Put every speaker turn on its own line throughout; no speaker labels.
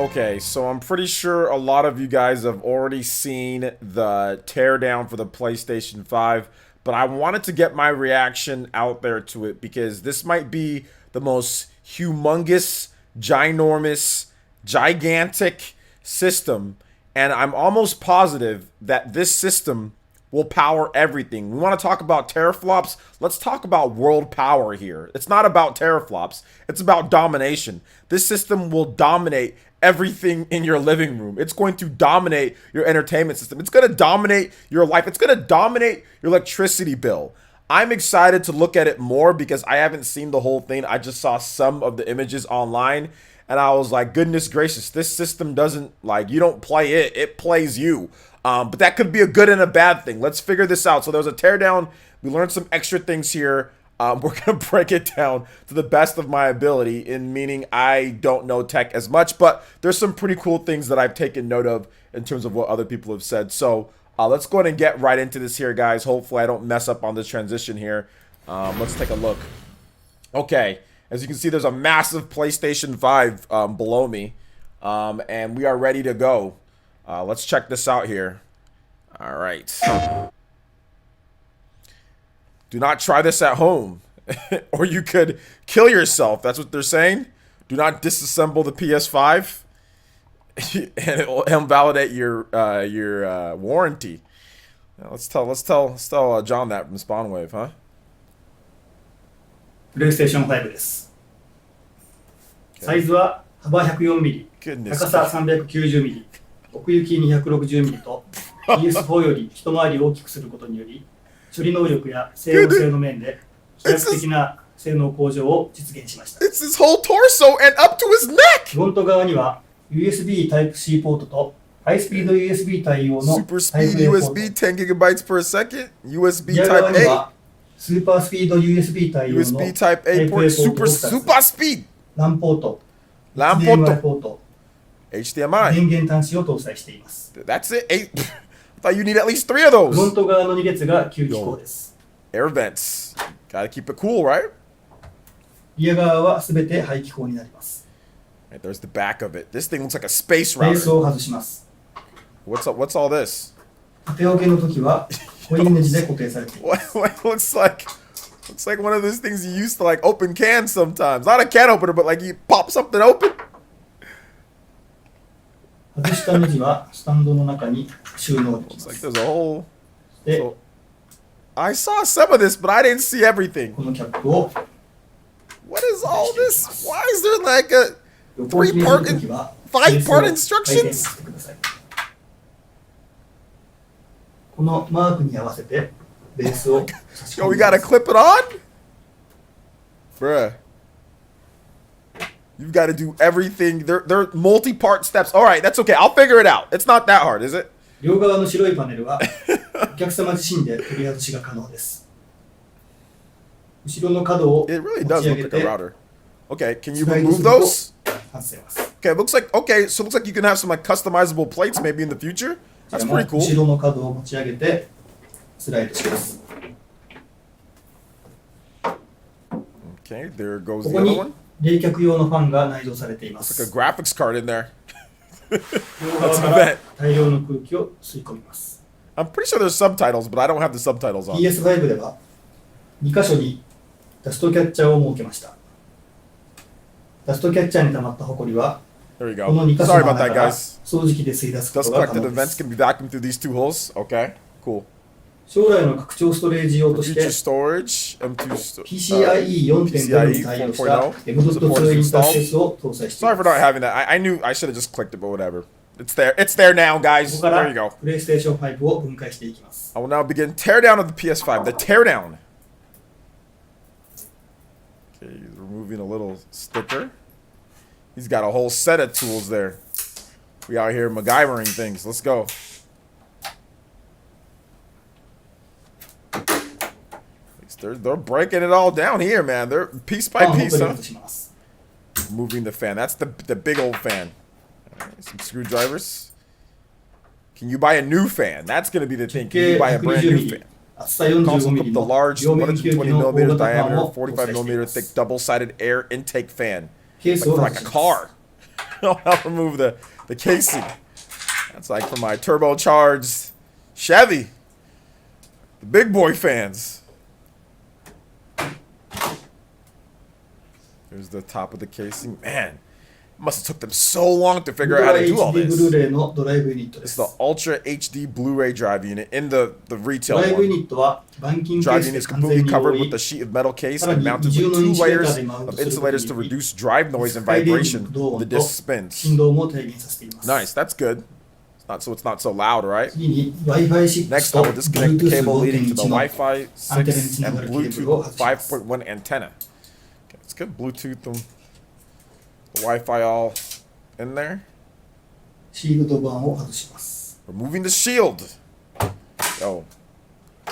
Okay, so I'm pretty sure a lot of you guys have already seen the teardown for the PlayStation 5, but I wanted to get my reaction out there to it because this might be the most humongous, ginormous, gigantic system, and I'm almost positive that this system will power everything. We want to talk about teraflops. Let's talk about world power here. It's not about teraflops. It's about domination. This system will dominate everything in your living room. It's going to dominate your entertainment system. It's going to dominate your life. It's going to dominate your electricity bill. I'm excited to look at it more because I haven't seen the whole thing. I just saw some of the images online and I was like, goodness gracious, this system doesn't, like, you don't play it, it plays you. But that could be a good and a bad thing. Let's figure this out. So there was a teardown. We learned some extra things here. We're going to break it down to the best of my ability, in meaning I don't know tech as much, but there's some pretty cool things that I've taken note of in terms of what other people have said. So let's go ahead and get right into this here, guys. Hopefully I don't mess up on this transition here. Let's take a look. Okay, as you can see, there's a massive PlayStation 5 below me, and we are ready to go. Let's check this out here. All right. Do not try this at home, or you could kill yourself. That's what they're saying. Do not disassemble the PS5, and it will invalidate your warranty. Now, let's tell John that from Spawnwave, huh?
PlayStation 5です。サイズは幅 104mm、高さ 390mm、奥行き 260mm と PS4 より一回り大きくすることにより、処理能力や性能性の面で飛躍的な性能向上を実現しました。
It's his whole torso and up to his neck.
フロント側には USB Type-C ポートとハイスピード USB 対応の
Super speed USB 10 gigabytes per second. USB
リア側
Type
に
A.
はスーパースピード USB 対応の
USB Type A port. Super speed.
LAN ポート、
LAN
HDMI
ポート。
ポート、
HDMI.
電源端子を搭載しています。
That's it. 8. I thought you need at least 3 of
フロン
those.
ト側の2列が吸気口です。
Air vents. Gotta keep it cool, right?
リア側はすべて排気口になります。
Right, there's the back of it. This thing looks like a space
ベース
router.
を外します。
What's up? What's all this?
縦置けの時はコインネジで固定されています。
What looks like one of those things you use to like open cans sometimes. Not a can opener, but like you pop something open.
外したネジはスタンドの中に収納でき
It's
ま
like
す。
there's a hole.
で、
So I saw some of this, but I didn't see everything.
このキャップを
What is all this? Why is there like a
横置きにする時はベースを
5-part
回転さ
instructions?
せてください。このマークに合わせてベースを差し
Yo,
込
we
みま
gotta
す。
clip it on? Bruh. You've got to do everything. They're multi-part steps. All right, that's okay. I'll figure it out. It's not that hard, is it?
両側の白いパネルはお客様自身で取り外しが可能です。後ろの角を
It really
持
does
ち上
look
げ
like a
て
router. Okay, can you
スライド
remove
すると
those?
外せます。
Okay, so it looks like you can have some like customizable plates maybe in the future.
こ
That's
ちらも
pretty cool.
後ろの角を持ち上げてスライドします。
Okay, there goes
こ
the
こ
other
に
one.
冷却用のファンが内蔵されていま
It's like a
す。
graphics card in there.
両側
That's
か
a
ら
bet.
大量の空気を吸い込みます。
I'm pretty sure there's subtitles, but I don't have the subtitles on.
PS5 では2箇所にダストキャッチャーを設けました。ダストキャッチャーに溜まったホコリは
There we
この
go.
2箇所
Sorry
の
about
中
that,
から
guys.
掃除機で吸い出すこ
Dust
とが可
collected
能で
events
す。
can be vacuumed through these 2 holes. Okay, cool.
将来の拡張ストレージ用として
Future storage, M2
PCIe 4.0 に対応した M.2 インターフェースを搭載してい
Sorry
ま
for not
す。
having that. I knew I should have just clicked it, but whatever. It's there. It's there now,
こ
guys.
こか
There you
ら
go.
PlayStation 5を分解していきます。
I will now begin teardown of the PS5. The teardown. Okay, he's removing a little sticker. He's got a whole set of tools there. We out here MacGyvering things. Let's go. They're breaking it all down here, man. They're piece
ファン
by
を
piece,
取り
huh?
外します。
Moving the fan. That's the big old fan. All right, some screwdrivers. Can you buy a new fan? That's gonna be the thing. Can you
計
buy a brand new
120mm
fan?
厚さ
Comes with
45mm
the
の
large
両面吸気
120
の大
millimeters
型ファン
diameter,
を搭載してい
45 millimeter
ま
thick
す。
double-sided air intake fan.
ケー
Like
スを
for
外
like
し
a
ます。
car. I'll remove the casing. That's like for my turbocharged Chevy. The big boy fans. Here's the top of the casing. Man, it must have took them so long to figure out how to do all this. It's the Ultra HD Blu-ray drive unit in the retail one. Drive unit is completely covered with a sheet of metal case and mounted with 2 layers of insulators to reduce drive noise and vibration when the disc spins. Nice, that's good. It's not so loud, right? Next, I will disconnect the cable leading to the Wi-Fi 6 and Bluetooth 5.1 antenna. Okay, it's good. Bluetooth, the Wi-Fi all in there. Removing the shield. Oh,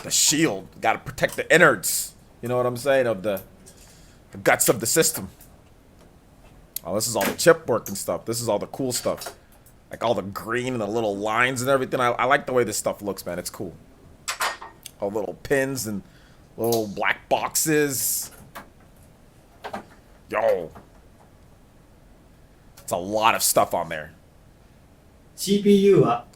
the shield. Got to protect the innards. You know what I'm saying? Of the guts of the system. Oh, this is all the chip work and stuff. This is all the cool stuff. Like all the green and the little lines and everything. I like the way this stuff looks, man. It's cool. All little pins and little black boxes. Yo. It's a lot of stuff on there.
CPU は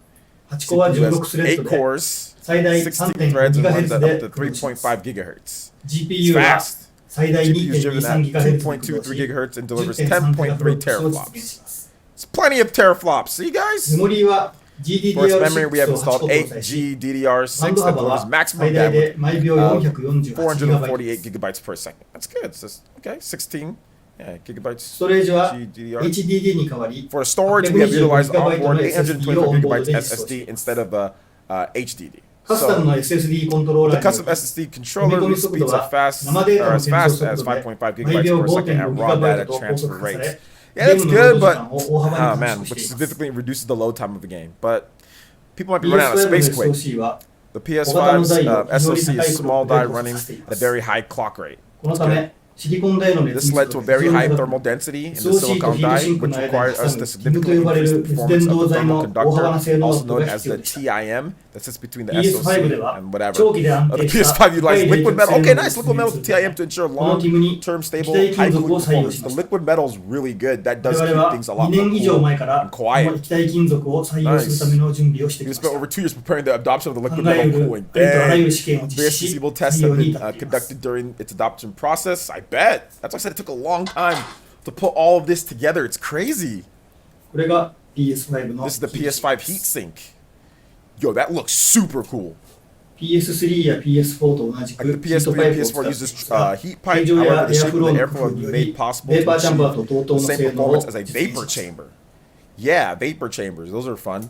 8コア16スレッドで
8 cores,
最大
16 threads, and runs3.2GHz at
で
up to 3.5 gigahertz.
GPU は
Fast.
最大
GPU is driven at
2.23GHz
2.23 gigahertz and delivers
10.3
10.3
teraflops
teraflops. It's plenty of teraflops. See, guys?
メモリーは
For its memory, we have
GDDR6 を
installed
8個搭載し
8G DDR6 that
バンド幅
delivers
は
maximum
最大で
bandwidth
毎秒
of
448GB
448 gigabytes per second. That's good. It's just, okay, 16 gigabytes
ストレージは
GDDR.
HDD に代わり
For storage, we have utilized onboard
825 の
825 gigabytes
を
SSD instead of HDD.
カスタムの
So,
SSD コントロー
the
ラー
custom
に
SSD controller read speeds are fast,
生データ
or
の
as
転
fast
送
as
速度で
5.5
毎
gigabytes
秒
per second at raw data
5.5GB と
transfer
高速化さ
rates.
れ
Yeah, that's
ゲームの
good,
ロード時
but
間を大幅に
oh
短
man,
縮して
which
います
significantly reduces the load time of the game. But people might be running out of
PS5 の
space quick.
SoC は
The
小型の
PS5's
台を非常に
SoC
高い
is
ク
small
ロッ
die
クで動
running
作させていま
at a
す
very high clock rate.
このためシリコン台の熱
This led
密
to
度
a
が非
very
常
high
に高
thermal
く
density in the
SoC と
silicon
ヒートシ
die,
ンク
which
の間
required
に挟
us
む
to
ギムと
significantly
呼ばれ
increase the
る熱
performance
伝
of
導
the
材
thermal
の大幅
conductor,
な性能
also
アップ
known
が
as
必要
the
でした
TIM, that sits between the
PS5 で
SoC
は
and whatever.
長期で安
The
定した
PS5 utilized
高い
liquid
冷却
metal.
性
Okay,
能
nice
を
liquid metal
実
with
現するため
TIM to ensure
このティムに
long-term
液
stable,
体
high
金属
cooling
を採用
performance.
し
The
ました
liquid metal is really good. That
我
does
々
keep
は
things a
2
lot
年
more
以上
cool
前から
and
この
quiet.
液体金属を採用するための準備をして
We
きま
spent
した
over 2 years preparing the adoption of the
考
liquid
え
metal
うる
cooling.
ありとあらゆ
Dang.
る試験を実
Various
施し
feasible
採
tests
用
have
に
been
至っています
conducted during its adoption process. I bet. That's why I said it took a long time to put all of this together. It's crazy.
これが PS5 の
This is the PS5 heatsink. Yo, that looks super cool.
PS3 や PS4 と同じく
Like the
ヒート
PS3
パイ
and
プを使
PS4
っていま
uses
すが
heat
形
pipe.
状や
However, the
エア
shape
フ
of
ロ
the
ーの
airflow
工
have
夫
been
により
made possible
ベー
to
パーチャンバーと
achieve
同等
the
の
same
性能を
performance as a
実現し
vapor
ました
chamber. Yeah, vapor chambers. Those are fun.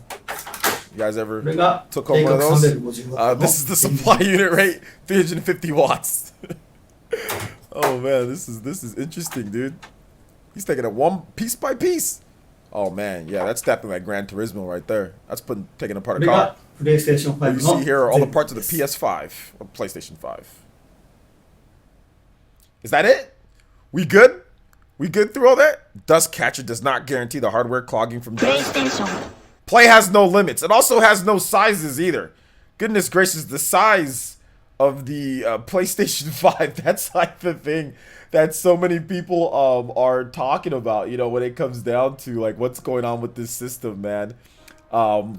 You guys
こ
ever
れが
took
定
home one
格
of those?
350ワット
This is the supply unit rate, 350 watts. Oh man, this is interesting, dude. He's taking it one piece by piece. Oh man, yeah, that's definitely like Gran Turismo right there. That's taking apart
こ
a
れ
car.
が PlayStation
What you
5の
see here are all the
全部
parts of
で
the
す
PS5 or PlayStation 5. Is that it? We good? We good through all that? Dust catcher does not guarantee the hardware clogging from dust.
PlayStation.
Play has no limits. It also has no sizes either. Goodness gracious, the size of the PlayStation 5, that's like the thing that so many people are talking about, you know, when it comes down to like what's going on with this system, man.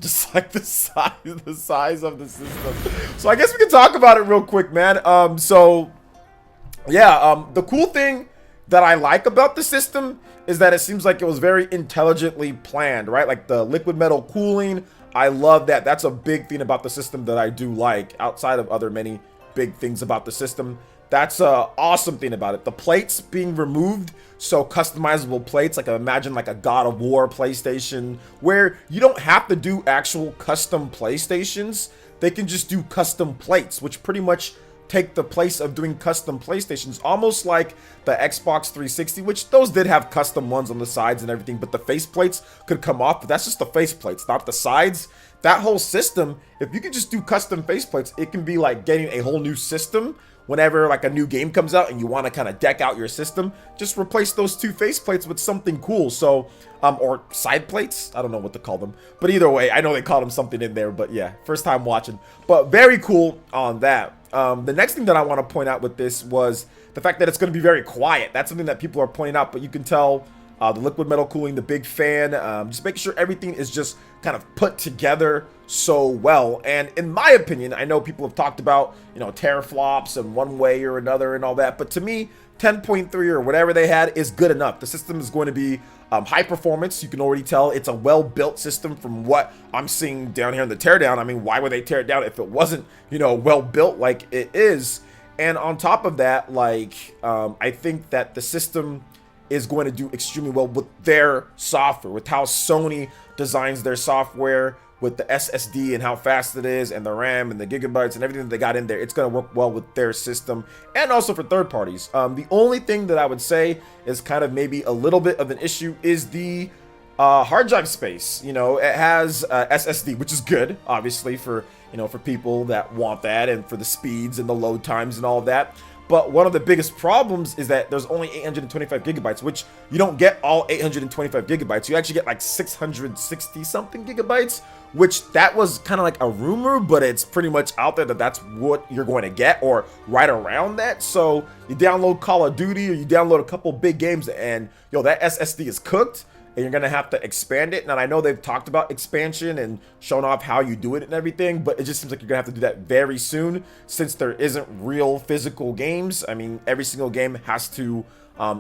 Just like the size of the system. So I guess we can talk about it real quick, man. The cool thing that I like about the system is that it seems like it was very intelligently planned, right? Like the liquid metal cooling, I love that. That's a big thing about the system that I do like, outside of other many big things about the system. That's a awesome thing about it. The plates being removed, so customizable plates, like imagine like a God of War PlayStation, where you don't have to do actual custom PlayStations. They can just do custom plates, which pretty much take the place of doing custom PlayStations, almost like the Xbox 360, which those did have custom ones on the sides and everything, but the faceplates could come off, but that's just the faceplates, not the sides. That whole system, if you could just do custom faceplates, it can be like getting a whole new system. Whenever like a new game comes out and you want to kind of deck out your system, just replace those two faceplates with something cool. So, or side plates, I don't know what to call them, but either way, I know they called them something in there, but yeah, first time watching, but very cool on that. The next thing that I want to point out with this was the fact that it's going to be very quiet. That's something that people are pointing out, but you can tell the liquid metal cooling, the big fan, just making sure everything is just kind of put together so well. And in my opinion, I know people have talked about, you know, teraflops and one way or another and all that, but to me, 10.3 or whatever they had is good enough. The system is going to be high performance. You can already tell it's a well-built system from what I'm seeing down here in the teardown. I mean, why would they tear it down if it wasn't, you know, well-built like it is? And on top of that, like, I think that the system is going to do extremely well with their software, with how Sony designs their software, with the SSD and how fast it is, and the RAM and the gigabytes and everything that they got in there. It's going to work well with their system, and also for third parties. The only thing that I would say is kind of maybe a little bit of an issue is the hard drive space. You know, it has SSD, which is good, obviously, for, you know, for people that want that, and for the speeds and the load times and all of that. But one of the biggest problems is that there's only 825 gigabytes, which you don't get all 825 gigabytes. You actually get like 660 something gigabytes, which that was kind of like a rumor, but it's pretty much out there that that's what you're going to get, or right around that. So you download Call of Duty, or you download a couple big games, and yo, that SSD is cooked, and you're gonna have to expand it. Now I know they've talked about expansion and shown off how you do it and everything, but it just seems like you're gonna have to do that very soon, since there isn't real physical games. I mean, every single game has to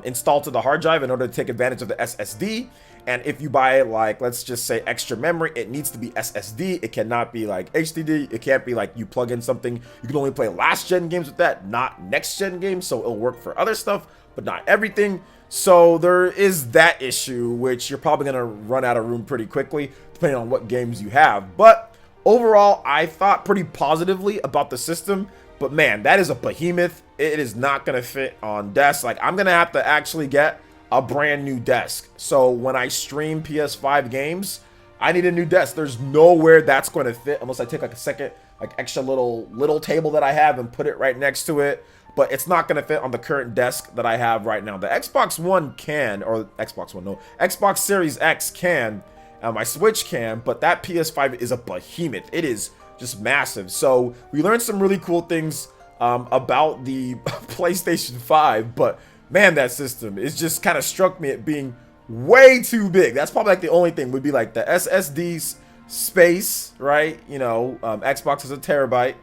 install to the hard drive in order to take advantage of the SSD. And if you buy, like, let's just say extra memory, it needs to be SSD. It cannot be like HDD. It can't be like you plug in something. You can only play last gen games with that, not next gen games. So it'll work for other stuff, but not everything. So there is that issue, which you're probably going to run out of room pretty quickly, depending on what games you have. But overall, I thought pretty positively about the system. But man, that is a behemoth. It is not going to fit on desks. Like, I'm going to have to actually get a brand new desk. So when I stream PS5 games, I need a new desk. There's nowhere that's going to fit unless I take like a second, like extra little table that I have and put it right next to it. But it's not going to fit on the current desk that I have right now. The Xbox One can, or Xbox One, no, Xbox Series X can, my Switch can, but that PS5 is a behemoth. It is just massive. So we learned some really cool things about the PlayStation 5, but man, that system is just kind of struck me at being way too big. That's probably like the only thing would be like the SSD space, right? You know, Xbox is a terabyte.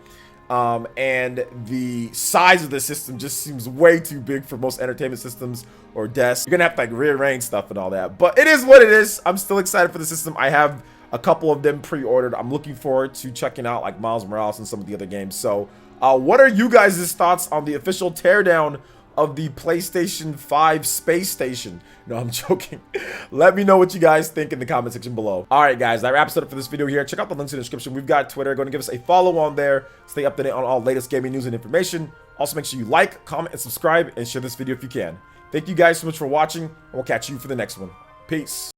And the size of the system just seems way too big for most entertainment systems or desks. You're gonna have to like rearrange stuff and all that, but it is what it is. I'm still excited for the system. I have a couple of them pre-ordered. I'm looking forward to checking out like Miles Morales and some of the other games. So what are you guys' thoughts on the official teardown of the PlayStation 5 space station? No, I'm joking. Let me know what you guys think in the comment section below. All right, guys, that wraps it up for this video here. Check out the links in the description. We've got Twitter. Go and give us a follow on there. Stay up to date on all latest gaming news and information. Also, make sure you like, comment, and subscribe, and share this video if you can. Thank you guys so much for watching, and we'll catch you for the next one. Peace.